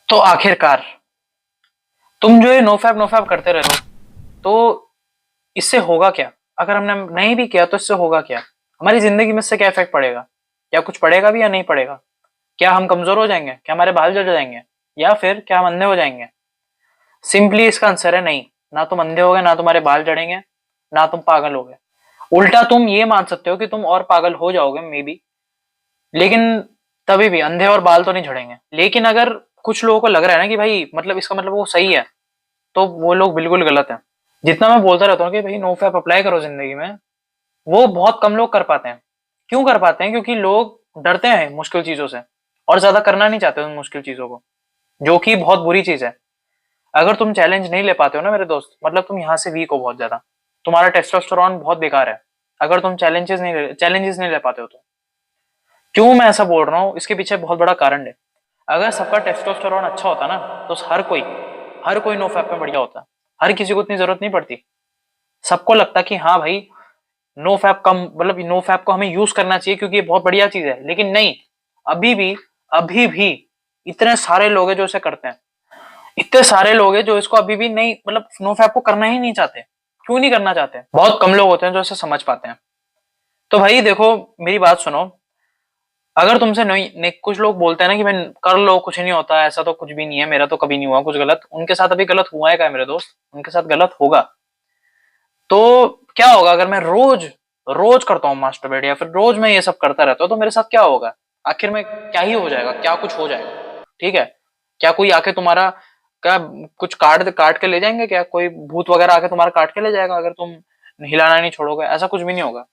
तो आखिरकार तुम जो ये नो फैप करते रहे हो, तो इससे होगा क्या? अगर हमने नहीं भी किया तो इससे होगा क्या? हमारी जिंदगी में इससे क्या इफेक्ट पड़ेगा? क्या कुछ पड़ेगा भी या नहीं पड़ेगा? क्या हम कमजोर हो जाएंगे? क्या हमारे बाल जल जाएंगे? या फिर क्या हम अंधे हो जाएंगे? सिंपली इसका आंसर है नहीं। ना तुम अंधे होगे, ना तुम्हारे बाल झड़ेंगे, ना तुम पागल होगे। उल्टा तुम ये मान सकते हो कि तुम और पागल हो जाओगे मे बी, लेकिन तभी भी अंधे और बाल तो नहीं झड़ेंगे। लेकिन अगर कुछ लोगों को लग रहा है ना कि भाई मतलब इसका मतलब वो सही है, तो वो लोग बिल्कुल गलत है। जितना मैं बोलता रहता हूँ कि भाई नो फैप अप्लाई करो जिंदगी में, वो बहुत कम लोग कर पाते हैं। क्यों कर पाते हैं? क्योंकि लोग डरते हैं मुश्किल चीजों से और ज्यादा करना नहीं चाहते उन मुश्किल चीजों को, जो कि बहुत बुरी चीज है। अगर तुम चैलेंज नहीं ले पाते हो ना मेरे दोस्त, मतलब तुम यहाँ से वीक हो बहुत ज्यादा। तुम्हारा टेस्टोस्टेरोन बहुत बेकार है अगर तुम चैलेंजेस नहीं ले पाते हो तो। क्यों मैं ऐसा बोल रहा हूँ, इसके पीछे बहुत बड़ा कारण है। अगर सबका टेस्टोस्टेरोन अच्छा होता ना, तो हर कोई नो फैप में बढ़िया होता। हर किसी को इतनी जरूरत नहीं पड़ती। सबको लगता कि हाँ भाई, नो फैप कम मतलब नो फैप को हमें यूज करना चाहिए क्योंकि ये बहुत बढ़िया चीज है। लेकिन नहीं, अभी भी अभी भी इतने सारे लोग हैं जो इसे करते हैं। इतने सारे लोग हैं जो इसको अभी भी नहीं, मतलब नो फैप को करना ही नहीं चाहते। क्यों नहीं करना चाहते? बहुत कम लोग होते हैं जो इसे समझ पाते हैं। तो भाई देखो, मेरी बात सुनो। अगर तुमसे नहीं, नहीं कुछ लोग बोलते हैं ना कि भाई कर लो, कुछ नहीं होता, ऐसा तो कुछ भी नहीं है, मेरा तो कभी नहीं हुआ कुछ गलत। उनके साथ अभी गलत हुआ है क्या मेरे दोस्त? उनके साथ गलत होगा। तो क्या होगा अगर मैं रोज रोज करता हूँ मास्टरबेट, या फिर रोज मैं ये सब करता रहता हूँ, तो मेरे साथ क्या होगा? आखिर में क्या ही हो जाएगा? क्या कुछ हो जाएगा? ठीक है। क्या कोई आके तुम्हारा क्या कुछ काट काट के ले जाएंगे? क्या कोई भूत वगैरह आके तुम्हारा काट के ले जाएगा अगर तुम हिलाना नहीं छोड़ोगे? ऐसा कुछ भी नहीं होगा।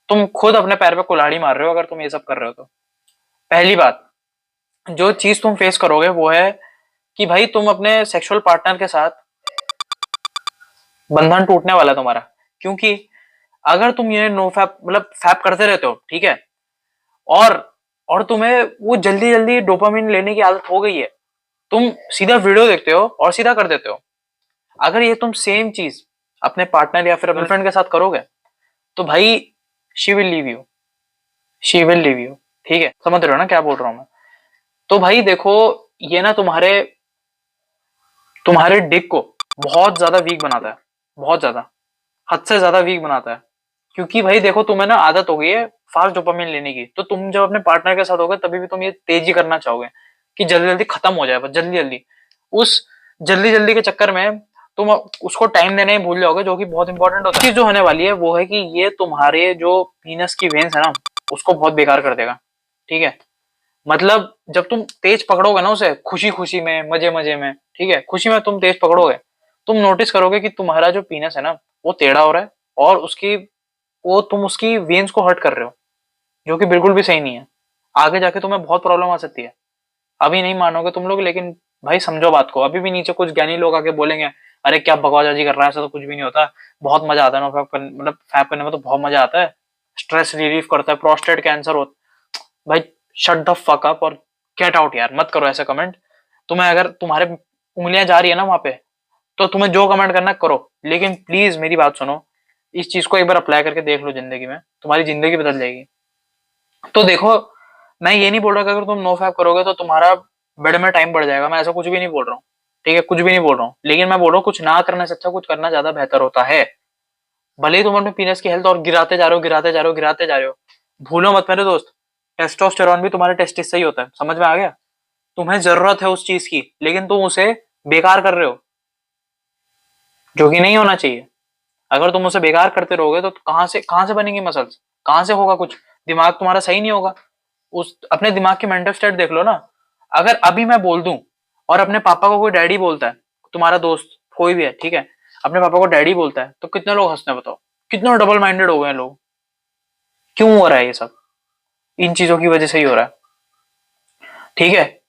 तुम खुद अपने पैर पे कुल्हाड़ी मार रहे हो अगर तुम ये सब कर रहे हो तो। पहली बात, जो चीज तुम फेस करोगे वो है कि भाई तुम अपने सेक्सुअल पार्टनर के साथ बंधन टूटने वाला है तुम्हारा। क्योंकि अगर तुम ये नो फैप मतलब फैप करते रहते हो, ठीक है, और और तुम्हें वो जल्दी जल्दी डोपामिन लेने की आदत हो गई है, तुम सीधा वीडियो देखते हो और सीधा कर देते हो। अगर ये तुम सेम चीज अपने पार्टनर या फिर गर्लफ्रेंड के साथ करोगे, तो भाई she will leave you, she will leave you. ठीक है, समझ रहे हो ना क्या बोल रहा हूं मैं? तो भाई देखो, ये ना तुम्हारे तुम्हारे डिक को बहुत ज्यादा वीक बनाता है। बहुत ज्यादा, हद से ज्यादा वीक बनाता है। क्योंकि भाई देखो, तुम्हें ना आदत हो गई है फास्ट डोपामिन लेने की। तो तुम जब अपने पार्टनर के साथ होगे तभी भी तुम ये तेजी करना चाहोगे कि जल्दी जल्दी खत्म हो जाए, बस जल्दी जल्दी। उस जल्दी जल्दी के चक्कर में तुम उसको टाइम देने ही भूल जाओगे, जो कि बहुत इंपॉर्टेंट होता है। चीज जो होने वाली है वो है कि ये तुम्हारे जो पीनस की वेन्स है ना, उसको बहुत बेकार कर देगा। ठीक है, मतलब जब तुम तेज पकड़ोगे ना उसे, खुशी खुशी में, मजे मजे में, ठीक है, खुशी में तुम तेज पकड़ोगे, तुम नोटिस करोगे कि तुम्हारा जो पीनस है ना, वो टेढ़ा हो रहा है। और तुम उसकी वेन्स को हर्ट कर रहे हो, जो कि बिल्कुल भी सही नहीं है। आगे जाके तुम्हें बहुत प्रॉब्लम आ सकती है। अभी नहीं मानोगे तुम लोग, लेकिन भाई समझो बात को। अभी भी नीचे कुछ ज्ञानी लोग आके बोलेंगे, अरे क्या बकवासाजी कर रहा है, ऐसा तो कुछ भी नहीं होता, बहुत मजा आता है नो फैप करने, मतलब फैप करने में तो बहुत मजा आता है, स्ट्रेस रिलीफ करता है, प्रोस्टेट कैंसर हो। भाई शट द फक अप और गेट आउट यार, मत करो ऐसे कमेंट। तुम्हें अगर तुम्हारे उंगलियां जा रही है ना वहां पे, तो तुम्हें जो कमेंट करना है करो, लेकिन प्लीज मेरी बात सुनो। इस चीज को एक बार अप्लाई करके देख लो जिंदगी में, तुम्हारी जिंदगी बदल जाएगी। तो देखो, मैं ये नहीं बोल रहा कि अगर तुम नो फैप करोगे तो तुम्हारा बेड में टाइम बढ़ जाएगा, मैं ऐसा कुछ भी नहीं बोल रहा हूँ। ठीक है, कुछ भी नहीं बोल रहा हूँ, लेकिन मैं बोल रहा हूँ कुछ ना करने से अच्छा कुछ करना ज्यादा बेहतर होता है। भले ही तुम अपने पीनस की हेल्थ और गिराते जा रहे हो, गिराते जा रहे हो, गिराते जा रहे हो, भूलो मत मेरे दोस्त, टेस्टोस्टेरोन भी तुम्हारे टेस्टिस से ही होता है। समझ में आ गया? तुम्हें जरूरत है उस चीज की, लेकिन तुम उसे बेकार कर रहे हो, जो कि नहीं होना चाहिए। अगर तुम उसे बेकार करते रहोगे तो कहां से बनेंगी मसल्स? कहां से होगा कुछ? दिमाग तुम्हारा सही नहीं होगा। उस अपने दिमाग की मेंटल स्टेट देख लो ना। अगर अभी मैं बोल दूं और अपने पापा को कोई डैडी बोलता है, तुम्हारा दोस्त कोई भी है, ठीक है, अपने पापा को डैडी बोलता है, तो कितने लोग हंसते हैं बताओ? कितने डबल माइंडेड हो गए लोग। क्यों हो रहा है ये सब? इन चीजों की वजह से ही हो रहा है। ठीक है,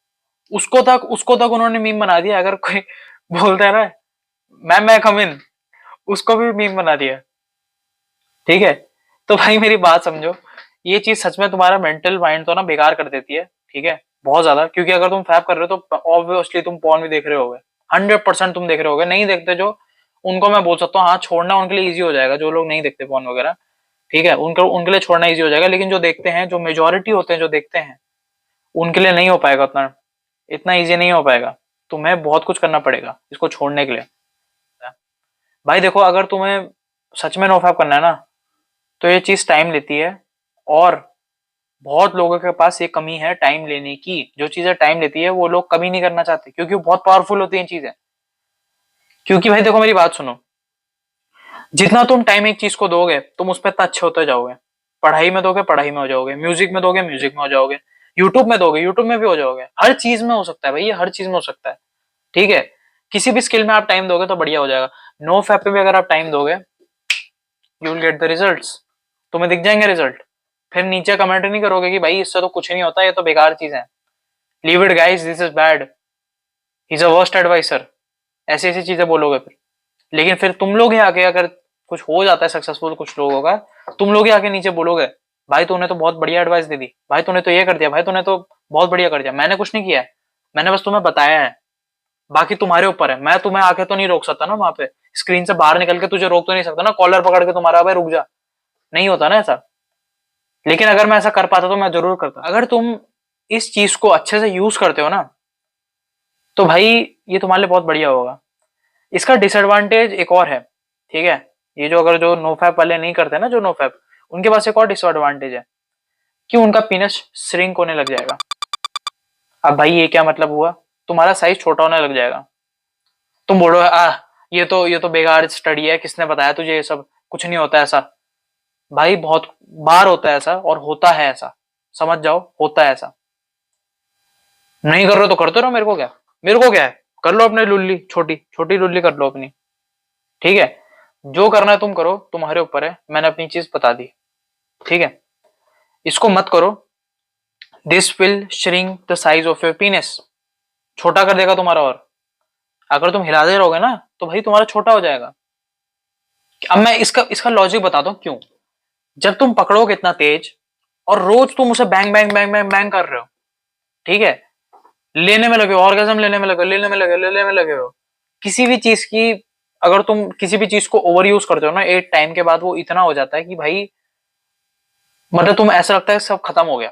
उसको तक उन्होंने मीम बना दिया। अगर कोई बोलता है ना, मैं कम इन, उसको भी मीम बना दिया। ठीक है, तो भाई मेरी बात समझो, ये चीज सच में तुम्हारा मेंटल माइंड तो ना बेकार कर देती है। ठीक है, बहुत ज्यादा। क्योंकि अगर तुम फैप कर रहे हो तो ऑब्वियसली तुम पॉर्न भी देख रहे होगे। 100% तुम देख रहे होगे। नहीं देखते जो, उनको मैं बोल सकता हूँ हाँ, छोड़ना उनके लिए इजी हो जाएगा। जो लोग नहीं देखते पॉर्न वगैरह, ठीक है, उनको उनके लिए छोड़ना इजी हो जाएगा। लेकिन जो देखते हैं, जो मेजोरिटी होते हैं जो देखते हैं, उनके लिए नहीं हो पाएगा उतना, इतना इजी नहीं हो पाएगा। तुम्हें बहुत कुछ करना पड़ेगा इसको छोड़ने के लिए। भाई देखो, अगर तुम्हें सच में नो फैप करना है ना, तो ये चीज टाइम लेती है, और बहुत लोगों के पास ये कमी है टाइम लेने की। जो चीजें टाइम लेती है वो लोग कभी नहीं करना चाहते, क्योंकि वो बहुत पावरफुल होती है चीजें। क्योंकि भाई देखो, मेरी बात सुनो, जितना तुम टाइम एक चीज को दोगे तुम उस पर इतना अच्छे होते जाओगे। पढ़ाई में दोगे, पढ़ाई में हो जाओगे, म्यूजिक में दोगे, म्यूजिक में हो जाओगे, यूट्यूब में दोगे, यूट्यूब में भी हो जाओगे। हर चीज में हो सकता है भाई, ये हर चीज में हो सकता है। ठीक है, किसी भी स्किल में आप टाइम दोगे तो बढ़िया हो जाएगा। नो फैप पे भी अगर आप टाइम दोगे, you will get the results, तुम्हें दिख जाएंगे रिजल्ट। फिर नीचे कमेंट नहीं करोगे कि भाई इससे तो कुछ नहीं होता, ये तो बेकार चीज है, leave it guys, this is bad, he is a worst adviser, ऐसी ऐसी चीजें बोलोगे फिर। लेकिन फिर तुम लोग ही आके, अगर कुछ हो जाता है सक्सेसफुल कुछ लोगों का, तुम लोग ही आके नीचे बोलोगे, भाई तूने तो बहुत बढ़िया एडवाइस दे दी, भाई तूने तो ये कर दिया, भाई तूने तो बहुत बढ़िया कर दिया। मैंने कुछ नहीं किया है, मैंने बस तुम्हें बताया है, बाकी तुम्हारे ऊपर है। मैं तुम्हें आके तो नहीं रोक सकता ना, वहां पे स्क्रीन से बाहर निकल के तुझे रोक तो नहीं सकता ना, कॉलर पकड़ के तुम्हारा, भाई रुक जा, नहीं होता ना ऐसा। लेकिन अगर मैं ऐसा कर पाता तो मैं जरूर करता। अगर तुम इस चीज को अच्छे से यूज करते हो ना, तो भाई ये तुम्हारे लिए बहुत बढ़िया होगा। इसका डिसएडवांटेज एक और है, ठीक है, ये जो अगर जो नो फैप वाले नहीं करते ना, जो नो फैप, उनके पास एक और डिसएडवांटेज है कि उनका पीनस श्रिंक होने लग जाएगा। अब भाई ये क्या मतलब हुआ, तुम्हारा साइज छोटा होने लग जाएगा। तुम बोलो ये तो बेकार स्टडी है, किसने बताया तुझे ये सब, कुछ नहीं होता ऐसा। भाई बहुत बार होता है ऐसा, और होता है ऐसा, समझ जाओ, होता है ऐसा। नहीं कर रहे हो तो करते रहो, मेरे को क्या, मेरे को क्या है, कर लो अपनी लुल्ली, छोटी छोटी लुल्ली कर लो अपनी। ठीक है, जो करना है तुम करो, तुम्हारे ऊपर है, मैंने अपनी चीज बता दी। ठीक है, इसको मत करो, this will shrink the size of your पीनस, छोटा कर देगा तुम्हारा। और अगर तुम हिलाते रहोगे ना, तो भाई तुम्हारा छोटा हो जाएगा। अब मैं इसका इसका लॉजिक बताता हूँ क्यों। जब तुम पकड़ोगे इतना तेज, और रोज तुम उसे bang bang bang bang bang कर रहे हो, ठीक है, लेने में लगे हो, ऑर्गेजम लेने में लगे हो, लेने में लगे हो, किसी भी चीज की, अगर तुम किसी भी चीज को ओवर यूज करते हो ना, एक टाइम के बाद वो इतना हो जाता है कि भाई, मतलब तुम ऐसा लगता है सब खत्म हो गया,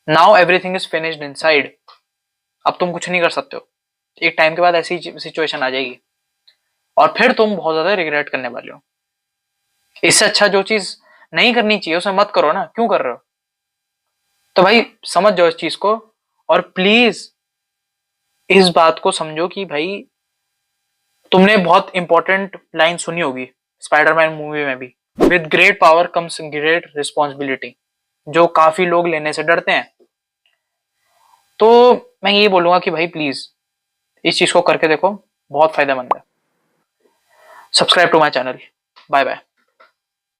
now everything is finished inside, अब तुम कुछ नहीं कर सकते हो। एक टाइम के बाद ऐसी सिचुएशन आ जाएगी, और फिर तुम बहुत ज्यादा रिग्रेट करने वाले हो। इससे अच्छा जो चीज नहीं करनी चाहिए उसे मत करो ना, क्यों कर रहे हो। तो भाई समझ जाओ इस चीज को, और प्लीज इस बात को समझो कि भाई, तुमने बहुत इंपॉर्टेंट लाइन सुनी होगी स्पाइडरमैन मूवी में भी, with great power comes great responsibility, जो काफी लोग लेने से डरते हैं। तो मैं ये बोलूंगा कि भाई प्लीज इस चीज को करके देखो, बहुत फायदेमंद है। Subscribe to my channel, bye bye.